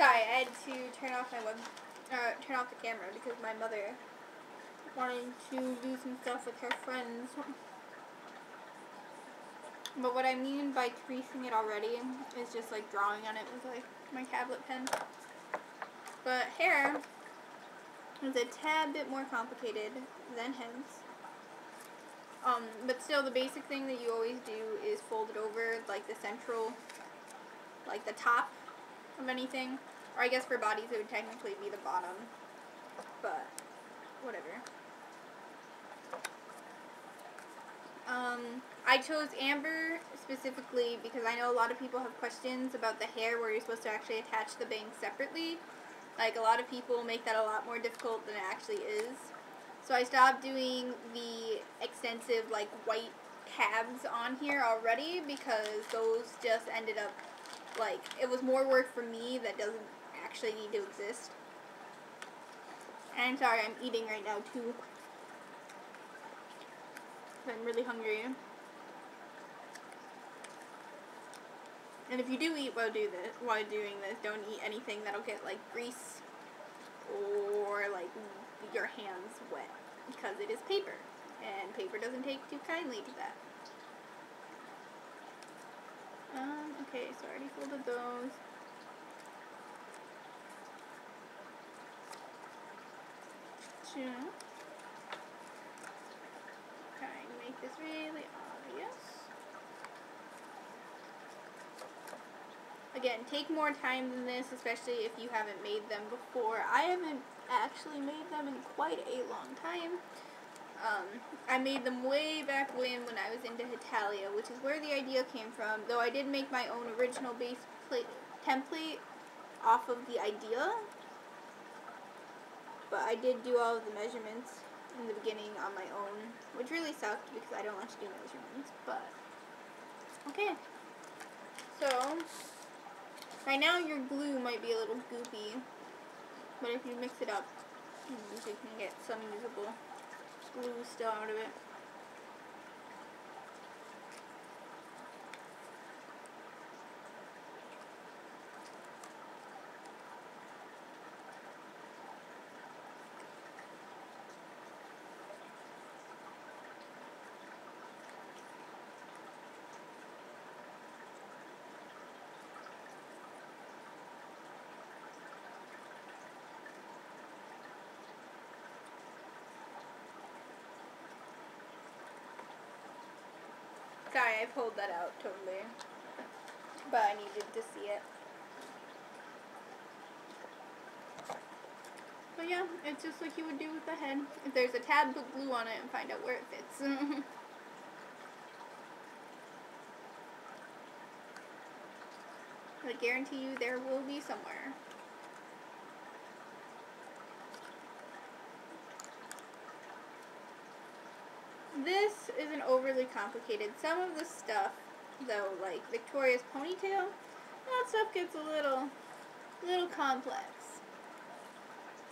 Sorry, I had to turn off turn off the camera because my mother wanted to do some stuff with her friends. But what I mean by creasing it already is just like drawing on it with like my tablet pen. But hair is a tad bit more complicated than heads. But still the basic thing that you always do is fold it over like the central, like the top of anything. Or I guess for bodies it would technically be the bottom. But whatever. I chose amber specifically because I know a lot of people have questions about the hair where you're supposed to actually attach the bangs separately. Like, a lot of people make that a lot more difficult than it actually is. So I stopped doing the extensive, like, white tabs on here already because those just ended up, like, it was more work for me that doesn't actually need to exist. And I'm sorry, I'm eating right now, too. I'm really hungry. And if you do eat while doing this, don't eat anything that'll get like grease or like your hands wet because it is paper and paper doesn't take too kindly to that. Okay, so I already folded those. Trying to make this really obvious. Again, take more time than this, especially if you haven't made them before. I haven't actually made them in quite a long time. I made them way back when I was into Hetalia, which is where the idea came from, though I did make my own original base template off of the idea. But I did do all of the measurements in the beginning on my own, which really sucked because I don't like to do measurements, but okay. So right now your glue might be a little goopy, but if you mix it up, you can get some usable glue still out of it. Sorry, I pulled that out totally, but I needed to see it. But yeah, it's just like you would do with the head. If there's a tab, put glue on it and find out where it fits. I guarantee you there will be somewhere. This isn't overly complicated. Some of the stuff, though, like Victoria's ponytail, that stuff gets a little complex.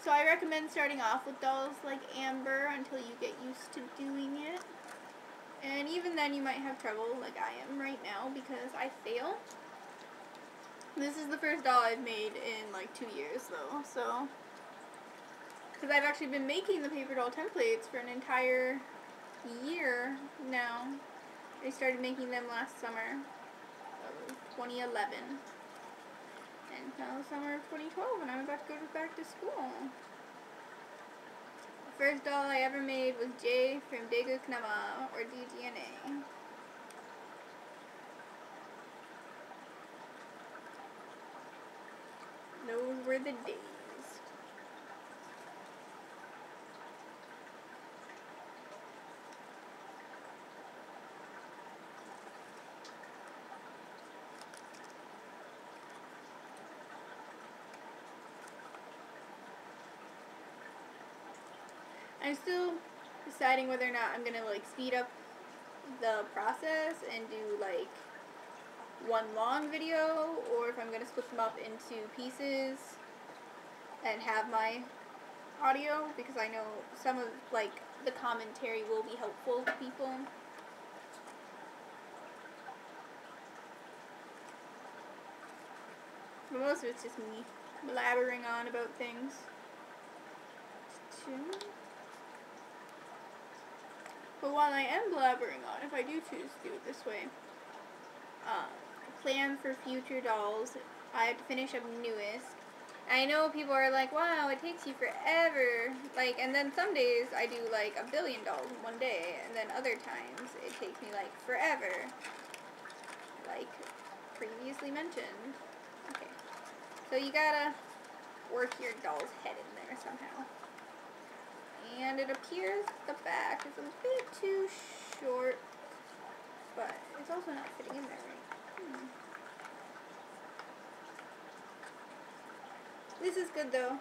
So I recommend starting off with dolls like Amber until you get used to doing it. And even then you might have trouble like I am right now because I fail. This is the first doll I've made in like 2 years though, so. Because I've actually been making the paper doll templates for an entire year now. I started making them last summer of 2011. And now the summer of 2012 when I'm about to go back to school. The first doll I ever made was Jay from Degu Knama, or DGNA. Those were the days. I'm still deciding whether or not I'm gonna like speed up the process and do like one long video, or if I'm gonna split them up into pieces and have my audio, because I know some of like the commentary will be helpful to people. But most of it's just me blabbering on about things. But while I am blabbering on, if I do choose to do it this way, plan for future dolls. I have to finish up newest. I know people are like, wow, it takes you forever. Like, and then some days I do like 1 billion dolls in one day, and then other times it takes me like forever. Like previously mentioned. Okay. So you gotta work your doll's head in there somehow. And it appears the back is a bit too short, but it's also not fitting in there right. This is good though.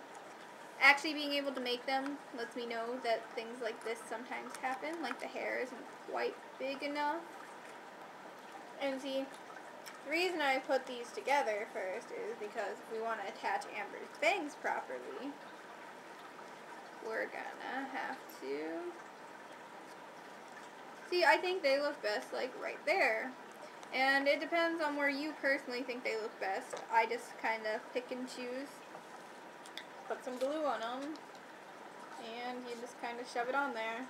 Actually being able to make them lets me know that things like this sometimes happen, like the hair isn't quite big enough. And see, the reason I put these together first is because if we want to attach Amber's bangs properly, we're gonna have to... See, I think they look best like right there. And it depends on where you personally think they look best. I just kind of pick and choose. Put some glue on them, and you just kind of shove it on there.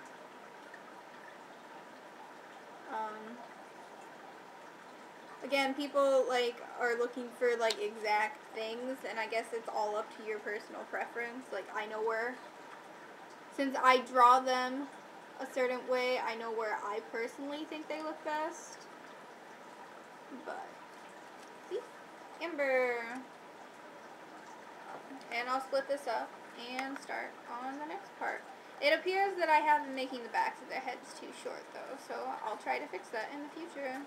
Again, people like are looking for like exact things, and I guess it's all up to your personal preference. Like I know where, since I draw them a certain way, I know where I personally think they look best. But see, Amber. And I'll split this up and start on the next part. It appears that I have been making the backs of their heads too short though, so I'll try to fix that in the future.